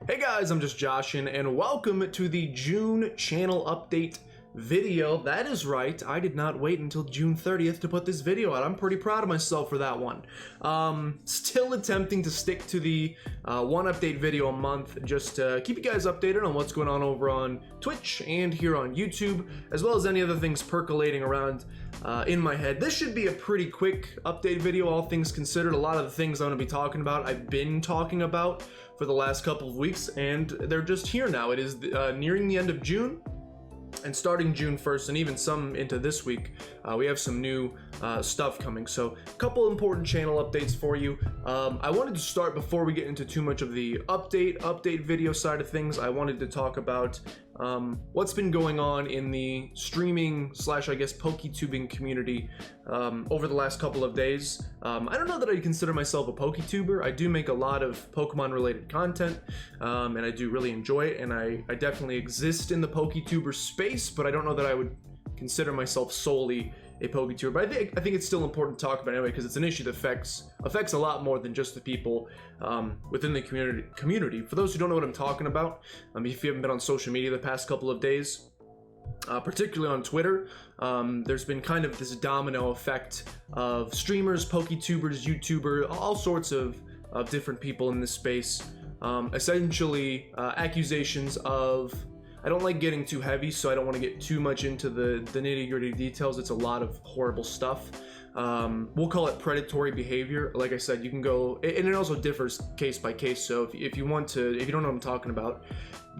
Hey guys, I'm Just Joshin, and welcome to the June channel update video. That is right, I did not wait until June 30th to put this video out. I'm pretty proud of myself for that one. Still attempting to stick to the one update video a month, just to keep you guys updated on what's going on over on Twitch and here on YouTube, as well as any other things percolating around in my head. This should be a pretty quick update video, all things considered. A lot of the things I'm going to be talking about, I've been talking about for the last couple of weeks, and they're just here now. It is nearing the end of June, and starting June 1st, and even some into this week, we have some new stuff coming. So a couple important channel updates for you. I wanted to start, before we get into too much of the update video side of things, I wanted to talk about what's been going on in the streaming slash, I guess, PokeTubing community over the last couple of days. I don't know that I consider myself a PokeTuber. I do make a lot of Pokemon related content, and I do really enjoy it, and I definitely exist in the PokeTuber space, but I don't know that I would consider myself solely a PokeTuber. But I think it's still important to talk about anyway, because it's an issue that affects a lot more than just the people within the community. For those who don't know what I'm talking about, if you haven't been on social media the past couple of days, particularly on Twitter, there's been kind of this domino effect of streamers, PokeTubers, YouTubers, all sorts of different people in this space, essentially accusations of, I don't like getting too heavy, so I don't want to get too much into the nitty-gritty details. It's a lot of horrible stuff. We'll call it predatory behavior. Like I said, you can go, and it also differs case by case. So if you don't know what I'm talking about,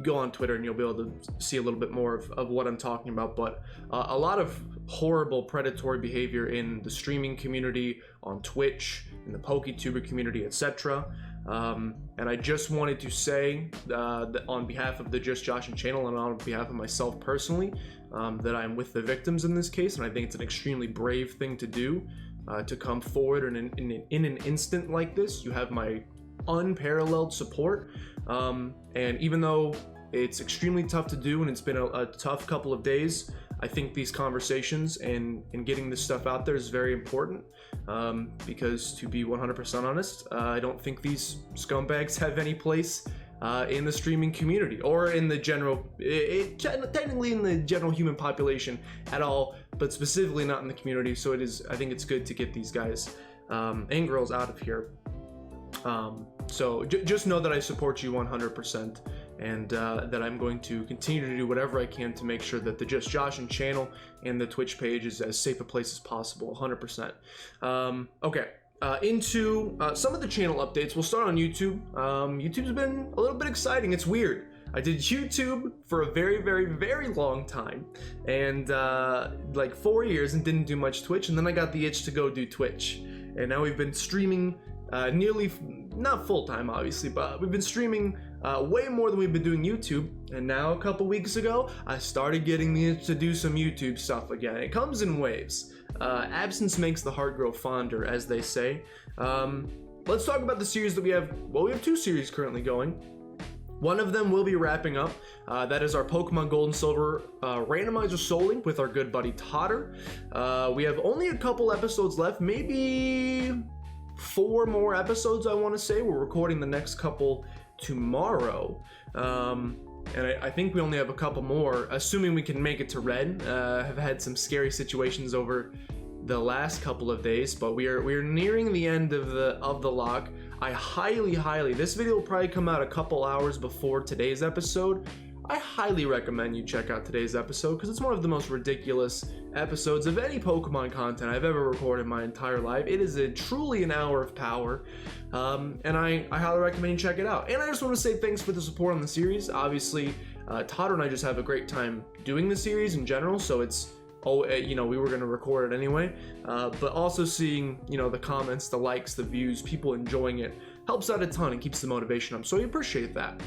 go on Twitter and you'll be able to see a little bit more of what I'm talking about. But a lot of horrible predatory behavior in the streaming community, on Twitch, in the PokeTuber community, etc. And I just wanted to say that on behalf of the Just Joshin channel and on behalf of myself personally, that I'm with the victims in this case, and I think it's an extremely brave thing to do, to come forward in an instant like this. You have my unparalleled support, and even though it's extremely tough to do and it's been a tough couple of days, I think these conversations and getting this stuff out there is very important, because to be 100% honest, I don't think these scumbags have any place in the streaming community or in the general, technically in the general human population at all, but specifically not in the community. So I think it's good to get these guys and girls out of here. So just know that I support you 100%, and that I'm going to continue to do whatever I can to make sure that the Just Joshin channel and the Twitch page is as safe a place as possible, 100%. Okay, into some of the channel updates. We'll start on YouTube. YouTube's been a little bit exciting. It's weird. I did YouTube for a very, very, very long time, and like 4 years, and didn't do much Twitch, and then I got the itch to go do Twitch, and now we've been streaming nearly, not full-time obviously, but we've been streaming way more than we've been doing YouTube. And now a couple weeks ago, I started getting the itch to do some YouTube stuff again. It comes in waves. Absence makes the heart grow fonder, as they say. Let's talk about the series that we have. Well, we have two series currently going. One of them will be wrapping up. That is our Pokemon Gold and Silver randomizer solely with our good buddy Totter. We have only a couple episodes left, maybe 4 more episodes, I want to say. We're recording the next couple tomorrow, and I think we only have a couple more, assuming we can make it to Red. Have had some scary situations over the last couple of days, but we are nearing the end of the lock. I highly, this video will probably come out a couple hours before today's episode. I highly recommend you check out today's episode, because it's one of the most ridiculous episodes of any Pokemon content I've ever recorded in my entire life. It is truly an hour of power, and I highly recommend you check it out. And I just want to say thanks for the support on the series. Obviously, Totter and I just have a great time doing the series in general, so it's, we were going to record it anyway, but also seeing, the comments, the likes, the views, people enjoying it helps out a ton and keeps the motivation up, so I appreciate that.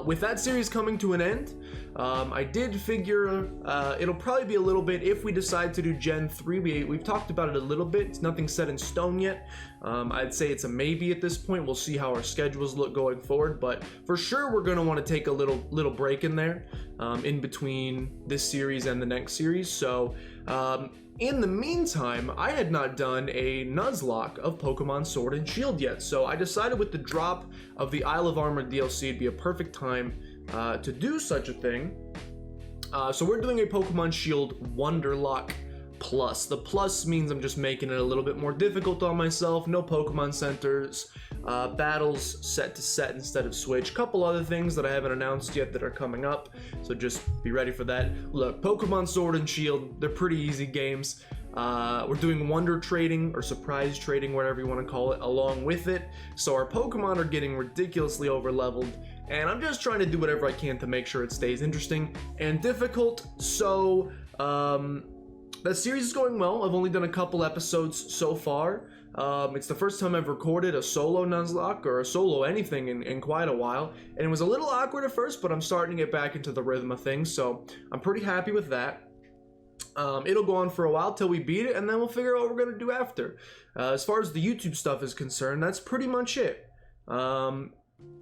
With that series coming to an end, I did figure it'll probably be a little bit if we decide to do Gen 3. We've talked about it a little bit. It's nothing set in stone yet. I'd say it's a maybe at this point. We'll see how our schedules look going forward, but for sure we're going to want to take a little break in there, in between this series and the next series. So In the meantime, I had not done a Nuzlocke of Pokemon Sword and Shield yet, so I decided with the drop of the Isle of Armor DLC it'd be a perfect time to do such a thing. So we're doing a Pokemon Shield Wonderlock Plus. The plus means I'm just making it a little bit more difficult on myself, no Pokemon Centers, battles set to set instead of switch, couple other things that I haven't announced yet that are coming up, so just be ready for that. Look, Pokemon Sword and Shield, they're pretty easy games. We're doing wonder trading or surprise trading, whatever you want to call it, along with it, so our Pokemon are getting ridiculously over leveled, and I'm just trying to do whatever I can to make sure it stays interesting and difficult. So that series is going well. I've only done a couple episodes so far. It's the first time I've recorded a solo Nuzlocke or a solo anything in quite a while, and it was a little awkward at first, but I'm starting to get back into the rhythm of things, so I'm pretty happy with that. It'll go on for a while till we beat it, and then we'll figure out what we're gonna do after. As far as the YouTube stuff is concerned, that's pretty much it.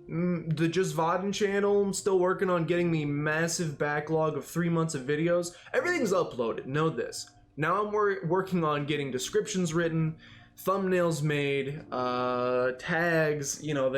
The Just Finishin channel, I'm still working on getting the massive backlog of 3 months of videos. Everything's uploaded, know this. Now I'm working on getting descriptions written, thumbnails made, tags, you know,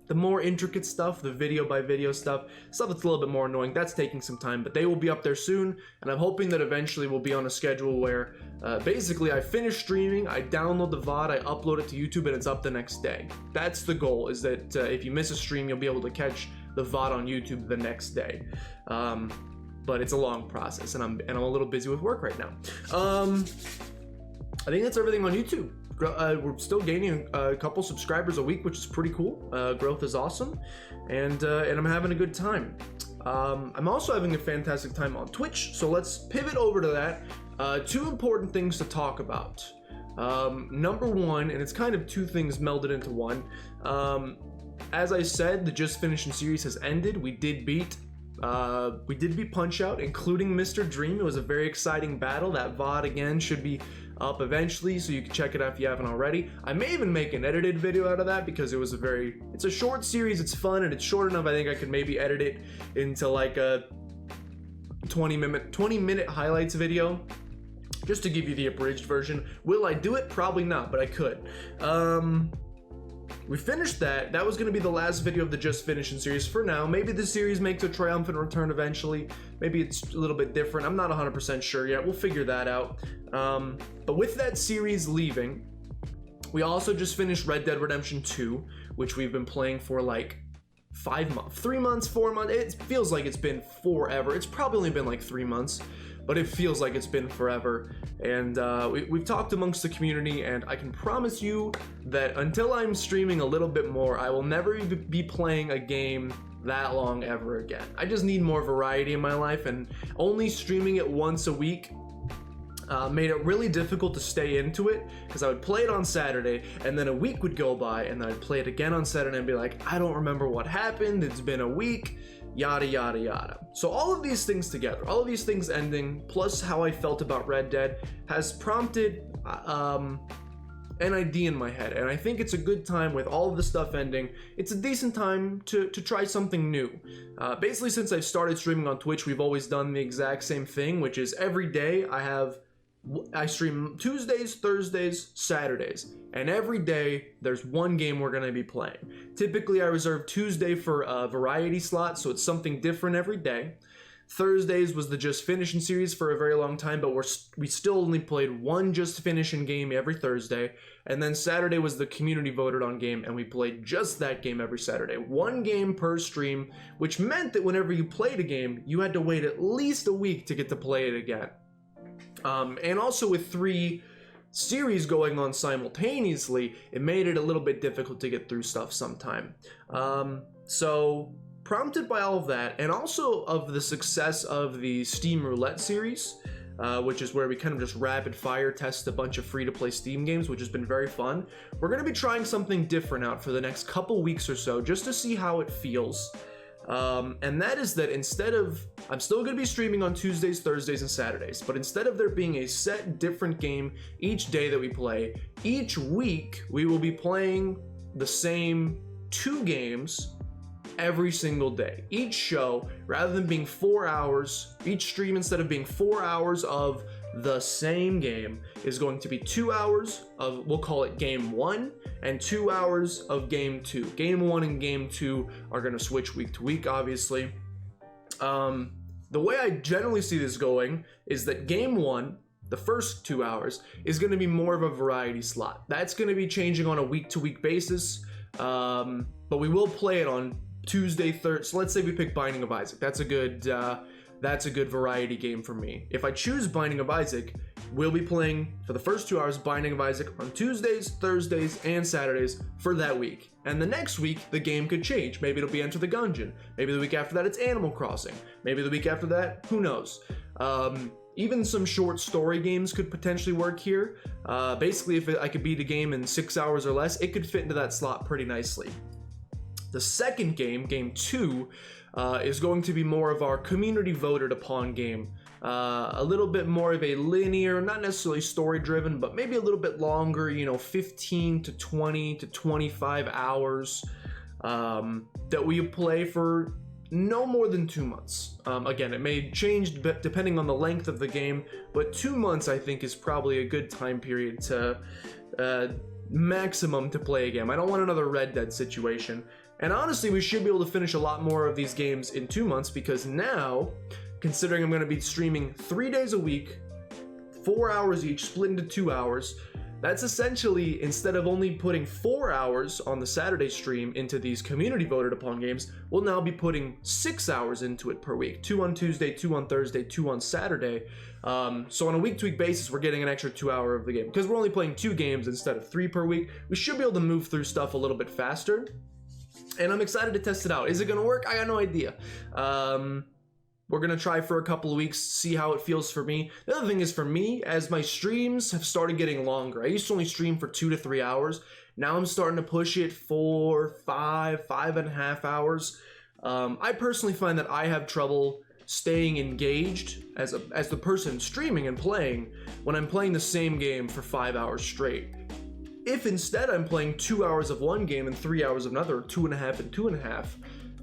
the more intricate stuff, the video by video stuff that's a little bit more annoying. That's taking some time, but they will be up there soon, and I'm hoping that eventually we'll be on a schedule where basically I finish streaming, I download the VOD, I upload it to YouTube, and it's up the next day. That's the goal, is that if you miss a stream, you'll be able to catch the VOD on YouTube the next day. But it's a long process, and I'm a little busy with work right now. I think that's everything on YouTube. We're still gaining a couple subscribers a week, which is pretty cool. Growth is awesome, and I'm having a good time. I'm also having a fantastic time on Twitch, so let's pivot over to that. Two important things to talk about. Number one, and it's kind of two things melded into one. As I said, the Just Finishin series has ended. We did beat Punch-Out, including Mr. Dream. It was a very exciting battle. That VOD again should be up eventually, so you can check it out if you haven't already. I may even make an edited video out of that because it's a short series, it's fun, and it's short enough. I think I could maybe edit it into like a 20-minute highlights video, just to give you the abridged version. Will I do it? Probably not, but I could. We finished that. That was going to be the last video of the Just Finishin series for now. Maybe the series makes a triumphant return eventually. Maybe it's a little bit different. I'm not 100% sure yet. We'll figure that out. But with that series leaving, we also just finished Red Dead Redemption 2, which we've been playing for like 5 months, 3 months, 4 months. It feels like it's been forever. It's probably only been like 3 months, but it feels like it's been forever. And we've talked amongst the community, and I can promise you that until I'm streaming a little bit more, I will never be playing a game that long ever again. I just need more variety in my life, and only streaming it once a week made it really difficult to stay into it, because I would play it on Saturday, and then a week would go by, and then I'd play it again on Saturday and be like, I don't remember what happened, it's been a week, yada yada yada. So all of these things together, all of these things ending, plus how I felt about Red Dead, has prompted an idea in my head, and I think it's a good time with all of the stuff ending. It's a decent time to try something new. Basically, since I've started streaming on Twitch, we've always done the exact same thing, which is every day I stream Tuesdays, Thursdays, Saturdays, and every day there's one game we're going to be playing. Typically I reserve Tuesday for a variety slot, so it's something different every day. Thursdays was the Just Finishin series for a very long time, but we still only played one Just Finishin game every Thursday, and then Saturday was the community voted on game, and we played just that game every Saturday. One game per stream, which meant that whenever you played a game, you had to wait at least a week to get to play it again. And also with 3 series going on simultaneously, it made it a little bit difficult to get through stuff sometime. So prompted by all of that, and also of the success of the Steam Roulette series, which is where we kind of just rapid fire test a bunch of free-to-play Steam games, which has been very fun. We're going to be trying something different out for the next couple weeks or so, just to see how it feels. And that is that instead of, I'm still going to be streaming on Tuesdays, Thursdays, and Saturdays, but instead of there being a set different game each day that we play, each week we will be playing the same 2 games every single day. Each show, rather than being 4 hours, each stream, instead of being 4 hours of the same game, is going to be 2 hours of, we'll call it game 1, and 2 hours of game 2. Game 1 and game 2 are going to switch week to week, obviously. The way I generally see this going is that game 1, the first 2 hours, is going to be more of a variety slot. That's going to be changing on a week-to-week basis, but we will play it on Tuesday, Thursday. So let's say we pick Binding of Isaac. That's a good variety game for me. If I choose Binding of Isaac, we'll be playing for the first 2 hours Binding of Isaac on Tuesdays, Thursdays, and Saturdays for that week. And the next week, the game could change. Maybe it'll be Enter the Gungeon. Maybe the week after that, it's Animal Crossing. Maybe the week after that, who knows? Even some short story games could potentially work here. Basically, if I could beat a game in 6 hours or less, it could fit into that slot pretty nicely. The second game, game 2, is going to be more of our community voted upon game. A little bit more of a linear, not necessarily story driven, but maybe a little bit longer, 15 to 20 to 25 hours that we play for no more than 2 months. Again, it may change depending on the length of the game, but 2 months I think is probably a good time period to maximum to play a game. I don't want another Red Dead situation. And honestly, we should be able to finish a lot more of these games in 2 months, because now, considering I'm going to be streaming 3 days a week, 4 hours each, split into 2 hours, that's essentially, instead of only putting 4 hours on the Saturday stream into these community voted upon games, we'll now be putting 6 hours into it per week. 2 on Tuesday, 2 on Thursday, 2 on Saturday. So on a week-to-week basis, we're getting an extra 2 hour of the game. Because we're only playing 2 games instead of 3 per week, we should be able to move through stuff a little bit faster. And I'm excited to test it out. Is it going to work? I got no idea. We're going to try for a couple of weeks, see how it feels for me. The other thing is, for me, as my streams have started getting longer, I used to only stream for 2 to 3 hours. Now I'm starting to push it for 5.5 hours. I personally find that I have trouble staying engaged as the person streaming and playing when I'm playing the same game for 5 hours straight. If instead I'm playing 2 hours of one game and 3 hours of another, 2.5 and 2.5,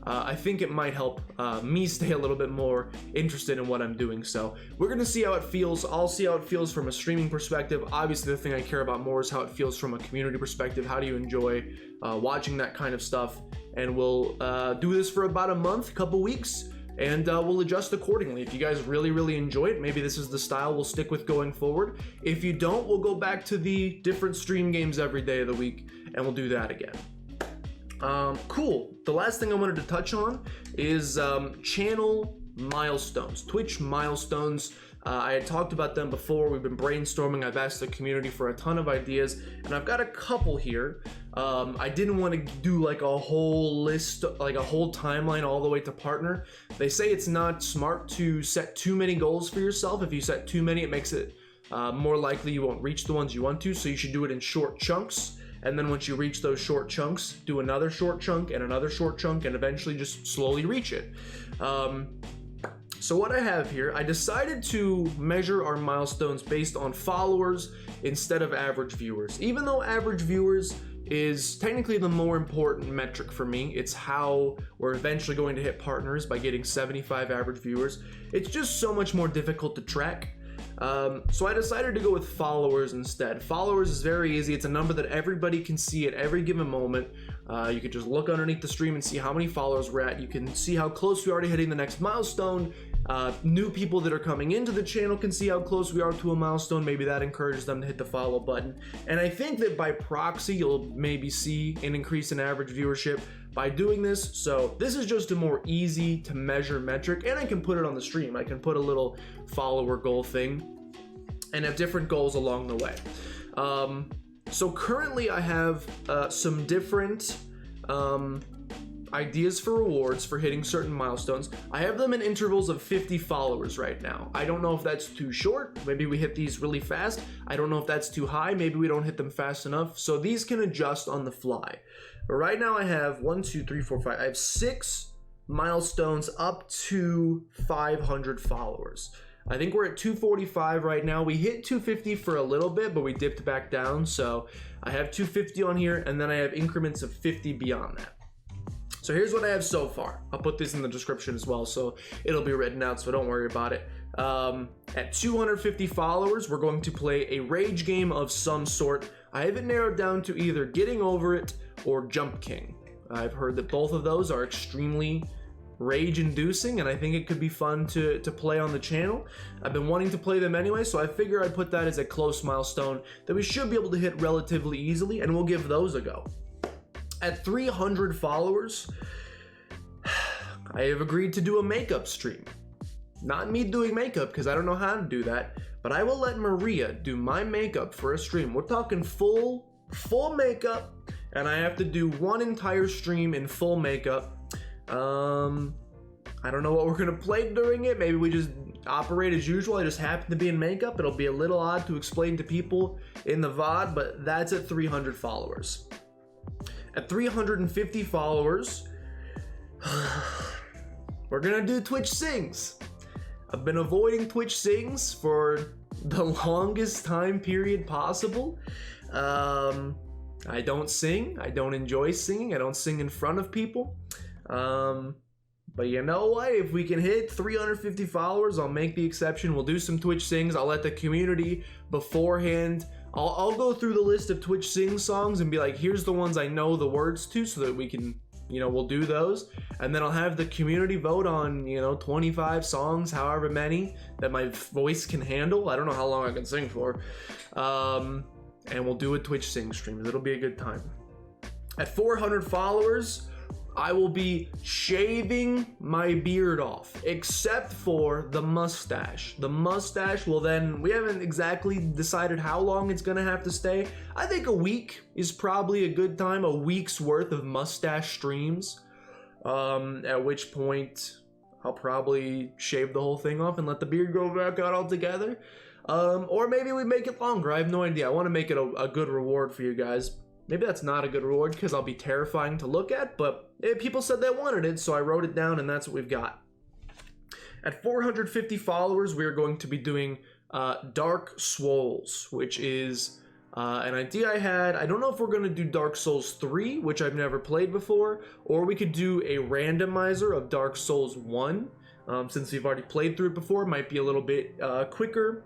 I think it might help me stay a little bit more interested in what I'm doing. So we're going to see how it feels. I'll see how it feels from a streaming perspective. Obviously, the thing I care about more is how it feels from a community perspective. How do you enjoy watching that kind of stuff? And we'll do this for about a month, couple weeks, and we'll adjust accordingly. If you guys really, really enjoy it, maybe this is the style we'll stick with going forward. If you don't, we'll go back to the different stream games every day of the week, and we'll do that again. Cool. The last thing I wanted to touch on is channel milestones, Twitch milestones. I had talked about them before. We've been brainstorming. I've asked the community for a ton of ideas, and I've got a couple here. I didn't want to do like a whole list, like a whole timeline all the way to partner. They say it's not smart to set too many goals for yourself. If you set too many, it makes it more likely you won't reach the ones you want to. So you should do it in short chunks. And then once you reach those short chunks, do another short chunk and another short chunk, and eventually just slowly reach it. So what I have here, I decided to measure our milestones based on followers instead of average viewers. Even though average viewers is technically the more important metric for me, it's how we're eventually going to hit partners by getting 75 average viewers. It's just so much more difficult to track. So I decided to go with followers instead. Followers is very easy. It's a number that everybody can see at every given moment. You could just look underneath the stream and see how many followers we're at. You can see how close we are to hitting the next milestone. New people that are coming into the channel can see how close we are to a milestone. Maybe that encourages them to hit the follow button. And I think that by proxy, you'll maybe see an increase in average viewership by doing this. So this is just a more easy to measure metric, and I can put it on the stream. I can put a little follower goal thing and have different goals along the way. So currently I have some different ideas for rewards for hitting certain milestones. I have them in intervals of 50 followers right now. I don't know if that's too short. Maybe we hit these really fast. I don't know if that's too high. Maybe we don't hit them fast enough. So these can adjust on the fly. But right now I have 1, 2, 3, 4, 5. I have 6 milestones up to 500 followers. I think we're at 245 right now. We hit 250 for a little bit, but we dipped back down. So I have 250 on here, and then I have increments of 50 beyond that. So here's what I have so far. I'll put this in the description as well, so it'll be written out, so don't worry about it. At 250 followers, we're going to play a rage game of some sort. I have it narrowed down to either Getting Over It or Jump King. I've heard that both of those are extremely rage-inducing, and I think it could be fun to play on the channel. I've been wanting to play them anyway, so I figure I'd put that as a close milestone that we should be able to hit relatively easily, and we'll give those a go. At 300 followers, I have agreed to do a makeup stream. Not me doing makeup, because I don't know how to do that, but I will let Maria do my makeup for a stream. We're talking full makeup, and I have to do one entire stream in full makeup. I don't know what we're gonna play during it. Maybe we just operate as usual. I just happen to be in makeup. It'll be a little odd to explain to people in the VOD, but that's at 300 followers. At 350 followers, we're gonna do Twitch Sings. I've been avoiding Twitch Sings for the longest time period possible. I don't sing. I don't enjoy singing. I don't sing in front of people. But you know what? If we can hit 350 followers, I'll make the exception. We'll do some Twitch Sings. I'll let the community beforehand. I'll go through the list of Twitch Sing songs and be like, here's the ones I know the words to, so that we can, we'll do those. And then I'll have the community vote on, 25 songs, however many that my voice can handle. I don't know how long I can sing for. And we'll do a Twitch Sing stream. It'll be a good time. At 400 followers, I will be shaving my beard off, except for the mustache. The mustache will then, we haven't exactly decided how long it's gonna have to stay. I think a week is probably a good time, a week's worth of mustache streams, at which point I'll probably shave the whole thing off and let the beard grow back out altogether. Or maybe we make it longer, I have no idea. I wanna make it a good reward for you guys. Maybe that's not a good reward because I'll be terrifying to look at, but people said they wanted it, so I wrote it down and that's what we've got. At 450 followers, we are going to be doing Dark Souls, which is an idea I had. I don't know if we're going to do Dark Souls 3, which I've never played before, or we could do a randomizer of Dark Souls 1. Since we've already played through it before, it might be a little bit quicker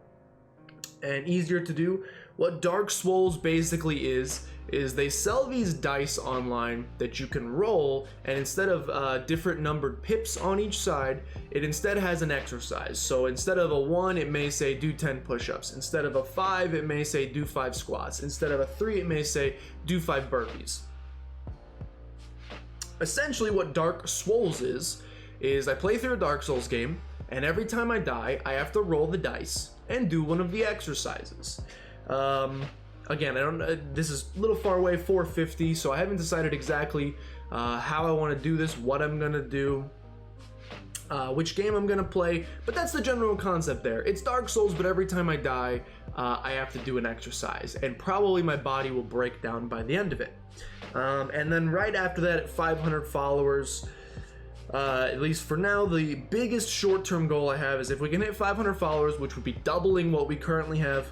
and easier to do. What Dark Souls basically is they sell these dice online that you can roll, and instead of different numbered pips on each side, it instead has an exercise. So instead of a 1, it may say do 10 push-ups. Instead of a 5, it may say do 5 squats. Instead of a 3, it may say do 5 burpees. Essentially what Dark Souls is I play through a Dark Souls game, and every time I die, I have to roll the dice and do one of the exercises. Again, I don't. This is a little far away, 450, so I haven't decided exactly how I want to do this, what I'm gonna do, which game I'm gonna play, but that's the general concept there. It's Dark Souls, but every time I die, I have to do an exercise, and probably my body will break down by the end of it. And then right after that, at 500 followers, at least for now, the biggest short-term goal I have is if we can hit 500 followers, which would be doubling what we currently have,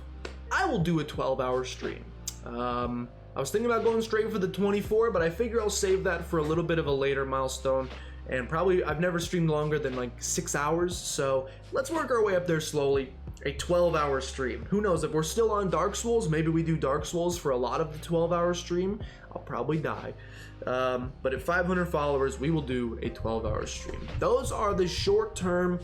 I will do a 12-hour stream. I was thinking about going straight for the 24, but I figure I'll save that for a little bit of a later milestone. And probably, I've never streamed longer than like 6 hours, so let's work our way up there slowly. A 12-hour stream. Who knows, if we're still on Dark Souls, maybe we do Dark Souls for a lot of the 12-hour stream. I'll probably die. But at 500 followers, we will do a 12-hour stream. Those are the short-term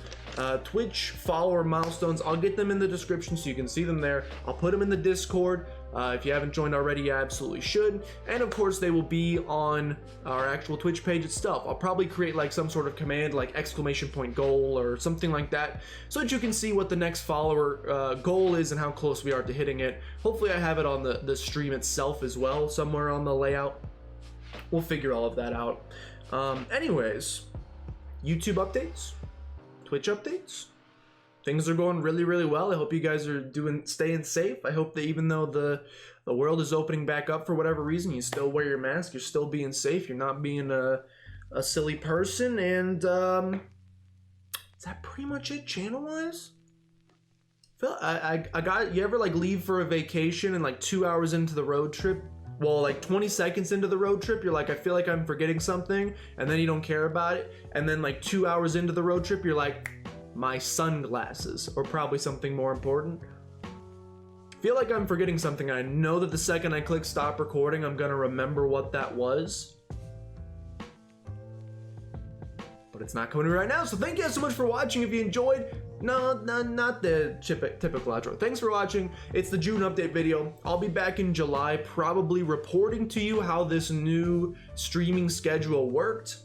Twitch follower milestones. I'll get them in the description so you can see them there. I'll put them in the Discord. If you haven't joined already, you absolutely should. And of course, they will be on our actual Twitch page itself. I'll probably create like some sort of command like !goal or something like that so that you can see what the next follower goal is and how close we are to hitting it. Hopefully I have it on the stream itself as well, somewhere on the layout. We'll figure all of that out. Anyways, YouTube updates, Twitch updates. Things are going really, really well. I hope you guys are staying safe. I hope that even though the world is opening back up for whatever reason, you still wear your mask. You're still being safe. You're not being a silly person. And is that pretty much it channel-wise? I got, you ever like leave for a vacation and like 2 hours into the road trip, well, like 20 seconds into the road trip, you're like, I feel like I'm forgetting something, and then you don't care about it. And then like 2 hours into the road trip, you're like, my sunglasses, or probably something more important. Feel like I'm forgetting something. I know that the second I click stop recording, I'm gonna remember what that was. But it's not coming to me right now, so thank you guys so much for watching. If you enjoyed, not the typical outro. Thanks for watching. It's the June update video. I'll be back in July, probably reporting to you how this new streaming schedule worked.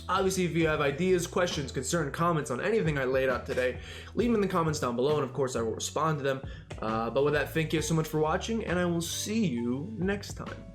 Obviously, if you have ideas, questions, concerns, comments on anything I laid out today, leave them in the comments down below, and of course I will respond to them. But with that, thank you so much for watching, and I will see you next time.